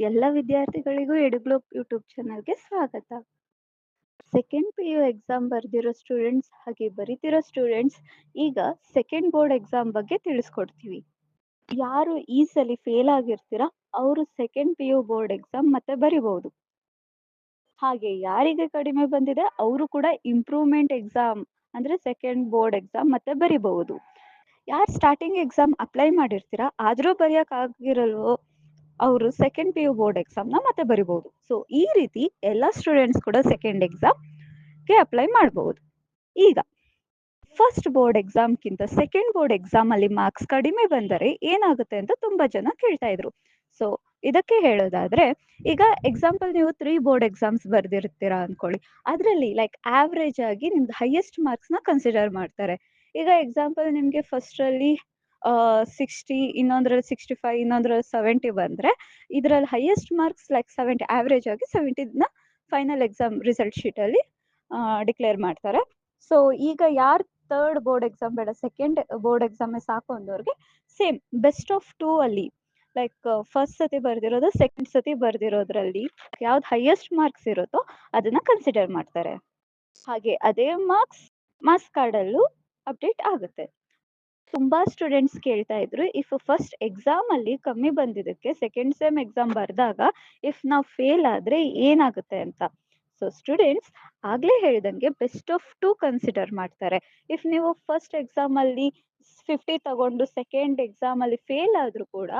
ಎಲ್ಲ ವಿದ್ಯಾರ್ಥಿಗಳಿಗೂ ಎಡುಗ್ಲೋಬ್ ಯೂಟ್ಯೂಬ್ ಚಾನಲ್ಗೆ ಸ್ವಾಗತ. ಸೆಕೆಂಡ್ PU ಎಕ್ಸಾಮ್ ಬರ್ದಿರೋ ಸ್ಟೂಡೆಂಟ್ಸ್ ಹಾಗೆ ಬರಿತಿರೋ ಸ್ಟೂಡೆಂಟ್ಸ್ ಈಗ ಸೆಕೆಂಡ್ ಬೋರ್ಡ್ ಎಕ್ಸಾಮ್ ಬಗ್ಗೆ ತಿಳಿಸ್ಕೊಡ್ತೀವಿ. ಯಾರು ಈ ಸಲ ಫೇಲ್ ಆಗಿರ್ತೀರಾ ಅವರು ಸೆಕೆಂಡ್ PU ಬೋರ್ಡ್ ಎಕ್ಸಾಮ್ ಮತ್ತೆ ಬರಿಬಹುದು. ಹಾಗೆ ಯಾರಿಗೆ ಕಡಿಮೆ ಬಂದಿದೆ ಅವರು ಕೂಡ ಇಂಪ್ರೂವ್ಮೆಂಟ್ ಎಕ್ಸಾಮ್ ಅಂದ್ರೆ ಸೆಕೆಂಡ್ ಬೋರ್ಡ್ ಎಕ್ಸಾಮ್ ಮತ್ತೆ ಬರಿಬಹುದು. ಯಾರು ಸ್ಟಾರ್ಟಿಂಗ್ ಎಕ್ಸಾಮ್ ಅಪ್ಲೈ ಮಾಡಿರ್ತೀರಾ ಆದ್ರೂ ಬರೆಯಕ್ಕಾಗಿರಲ್ವೋ ಅವರು ಸೆಕೆಂಡ್ PU ಬೋರ್ಡ್ ಎಕ್ಸಾಮ್ನ ಮತ್ತೆ ಬರಿಬಹುದು. ಸೊ ಈ ರೀತಿ ಎಲ್ಲ ಸ್ಟೂಡೆಂಟ್ಸ್ ಕೂಡ ಸೆಕೆಂಡ್ ಎಕ್ಸಾಮ್ಗೆ ಅಪ್ಲೈ ಮಾಡಬಹುದು. ಈಗ ಫಸ್ಟ್ ಬೋರ್ಡ್ ಎಕ್ಸಾಮ್ಗಿಂತ ಸೆಕೆಂಡ್ ಬೋರ್ಡ್ ಎಕ್ಸಾಮ್ ಅಲ್ಲಿ ಮಾರ್ಕ್ಸ್ ಕಡಿಮೆ ಬಂದರೆ ಏನಾಗುತ್ತೆ ಅಂತ ತುಂಬಾ ಜನ ಕೇಳ್ತಾ ಇದ್ರು. ಸೊ ಇದಕ್ಕೆ ಹೇಳೋದಾದ್ರೆ, ಈಗ ಎಕ್ಸಾಂಪಲ್ ನೀವು 3 ಬೋರ್ಡ್ ಎಕ್ಸಾಮ್ಸ್ ಬರ್ದಿರ್ತೀರಾ ಅನ್ಕೊಳ್ಳಿ, ಅದರಲ್ಲಿ ಲೈಕ್ ಆವ್ರೇಜ್ ಆಗಿ ನಿಮ್ದು ಹೈಯೆಸ್ಟ್ ಮಾರ್ಕ್ಸ್ ನ ಕನ್ಸಿಡರ್ ಮಾಡ್ತಾರೆ. ಈಗ ಎಕ್ಸಾಂಪಲ್ ನಿಮ್ಗೆ ಫಸ್ಟ್ ಅಲ್ಲಿ 60, ಇನ್ನೊಂದ್ರಲ್ಲಿ 65, ಇನ್ನೊಂದ್ರಲ್ಲಿ 70 ಬಂದ್ರೆ ಇದರಲ್ಲಿ ಹೈಯೆಸ್ಟ್ ಮಾರ್ಕ್ಸ್ ಲೈಕ್ 70, ಆವ್ರೇಜ್ ಆಗಿ 70 ಫೈನಲ್ ಎಕ್ಸಾಮ್ ರಿಸಲ್ಟ್ ಶೀಟ್ ಅಲ್ಲಿ ಡಿಕ್ಲೇರ್ ಮಾಡ್ತಾರೆ. ಸೊ ಈಗ ಯಾರು ಥರ್ಡ್ ಬೋರ್ಡ್ ಎಕ್ಸಾಮ್ ಬೇಡ ಸೆಕೆಂಡ್ ಬೋರ್ಡ್ ಎಕ್ಸಾಮ್ ಸಾಕು ಅಂದವ್ರಿಗೆ ಸೇಮ್ ಬೆಸ್ಟ್ ಆಫ್ 2 ಅಲ್ಲಿ ಲೈಕ್ ಫಸ್ಟ್ ಸತಿ ಬರ್ದಿರೋದು ಸೆಕೆಂಡ್ ಸತಿ ಬರ್ದಿರೋದ್ರಲ್ಲಿ ಯಾವ್ದು ಹೈಯೆಸ್ಟ್ ಮಾರ್ಕ್ಸ್ ಇರುತ್ತೋ ಅದನ್ನ ಕನ್ಸಿಡರ್ ಮಾಡ್ತಾರೆ. ಹಾಗೆ ಅದೇ ಮಾರ್ಕ್ಸ್ ಕಾರ್ಡ್ ಅಲ್ಲೂ ಅಪ್ಡೇಟ್ ಆಗುತ್ತೆ. ತುಂಬಾ ಸ್ಟೂಡೆಂಟ್ಸ್ ಕೇಳ್ತಾ ಇದ್ರು, ಇಫ್ ಫಸ್ಟ್ ಎಕ್ಸಾಮ್ ಅಲ್ಲಿ ಕಮ್ಮಿ ಬಂದಿದ್ದಕ್ಕೆ ಸೆಕೆಂಡ್ ಸೆಮ್ ಎಕ್ಸಾಮ್ ಬರ್ದಾಗ ಇಫ್ ನಾವು ಫೇಲ್ ಆದ್ರೆ ಏನಾಗುತ್ತೆ ಅಂತ. ಸೊ ಸ್ಟೂಡೆಂಟ್ಸ್ ಆಗ್ಲೇ ಹೇಳಿದಂಗೆ ಬೆಸ್ಟ್ ಆಫ್ 2 ಕನ್ಸಿಡರ್ ಮಾಡ್ತಾರೆ. ಇಫ್ ನೀವು ಫಸ್ಟ್ ಎಕ್ಸಾಮ್ ಅಲ್ಲಿ 50 ತಗೊಂಡು ಸೆಕೆಂಡ್ ಎಕ್ಸಾಮ್ ಅಲ್ಲಿ ಫೇಲ್ ಆದ್ರೂ ಕೂಡ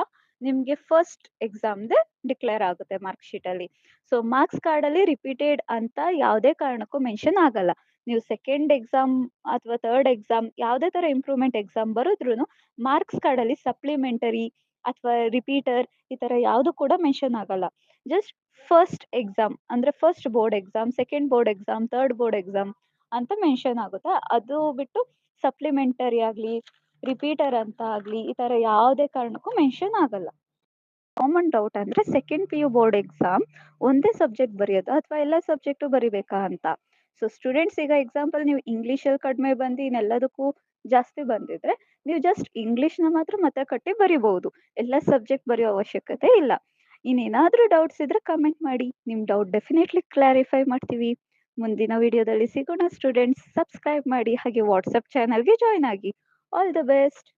ನಿಮ್ಗೆ ಫಸ್ಟ್ ಎಕ್ಸಾಮ್ದೆ ಡಿಕ್ಲೇರ್ ಆಗುತ್ತೆ ಮಾರ್ಕ್ ಶೀಟ್ ಅಲ್ಲಿ. ಸೊ ಮಾರ್ಕ್ಸ್ ಕಾರ್ಡ್ ಅಲ್ಲಿ ರಿಪೀಟೆಡ್ ಅಂತ ಯಾವುದೇ ಕಾರಣಕ್ಕೂ ಮೆನ್ಷನ್ ಆಗಲ್ಲ. ನೀವು ಸೆಕೆಂಡ್ ಎಕ್ಸಾಮ್ ಅಥವಾ ಥರ್ಡ್ ಎಕ್ಸಾಮ್ ಯಾವುದೇ ತರ ಇಂಪ್ರೂವ್ಮೆಂಟ್ ಎಕ್ಸಾಮ್ ಬರೋದ್ರೂ ಮಾರ್ಕ್ಸ್ ಕಾರ್ಡ್ ಅಲ್ಲಿ ಸಪ್ಲಿಮೆಂಟರಿ ಅಥವಾ ರಿಪೀಟರ್ ಈ ತರ ಯಾವುದು ಕೂಡ ಮೆನ್ಷನ್ ಆಗಲ್ಲ. ಜಸ್ಟ್ ಫಸ್ಟ್ ಎಕ್ಸಾಮ್ ಅಂದ್ರೆ first board exam, second board exam, third board exam ಅಂತ ಮೆನ್ಷನ್ ಆಗುತ್ತೆ. ಅದು ಬಿಟ್ಟು ಸಪ್ಲಿಮೆಂಟರಿ ಆಗ್ಲಿ ರಿಪೀಟರ್ ಅಂತ ಆಗ್ಲಿ ಈ ತರ ಯಾವುದೇ ಕಾರಣಕ್ಕೂ ಮೆನ್ಷನ್ ಆಗಲ್ಲ. ಕಾಮನ್ ಡೌಟ್ ಅಂದ್ರೆ ಸೆಕೆಂಡ್ PU ಬೋರ್ಡ್ ಎಕ್ಸಾಮ್ ಒಂದೇ ಸಬ್ಜೆಕ್ಟ್ ಬರೆಯೋದಾ ಅಥವಾ ಎಲ್ಲ ಸಬ್ಜೆಕ್ಟ್ ಬರಿಬೇಕಾ ಅಂತ. ಸೊ ಸ್ಟೂಡೆಂಟ್ಸ್ ಈಗ ಎಕ್ಸಾಂಪಲ್ ನೀವು ಇಂಗ್ಲಿಷ್ ಅಲ್ಲಿ ಕಡಿಮೆ ಬಂದು ಇನ್ನೆಲ್ಲದಕ್ಕೂ ಜಾಸ್ತಿ ಬಂದಿದ್ರೆ ನೀವು ಜಸ್ಟ್ ಇಂಗ್ಲಿಷ್ ನ ಮಾತ್ರ ಮತ್ತೆ ಕಟ್ಟಿ ಬರಿಬಹುದು, ಎಲ್ಲ ಸಬ್ಜೆಕ್ಟ್ ಬರೆಯೋ ಅವಶ್ಯಕತೆ ಇಲ್ಲ. ಇನ್ನೇನಾದ್ರೂ ಡೌಟ್ಸ್ ಇದ್ರೆ ಕಮೆಂಟ್ ಮಾಡಿ, ನಿಮ್ ಡೌಟ್ ಡೆಫಿನೆಟ್ಲಿ ಕ್ಲಾರಿಫೈ ಮಾಡ್ತೀವಿ. ಮುಂದಿನ ವಿಡಿಯೋದಲ್ಲಿ ಸಿಗೋಣ ಸ್ಟೂಡೆಂಟ್ಸ್. ಸಬ್ಸ್ಕ್ರೈಬ್ ಮಾಡಿ ಹಾಗೆ ವಾಟ್ಸ್ಆಪ್ ಚಾನಲ್ಗೆ ಜಾಯ್ನ್ ಆಗಿ. All the best.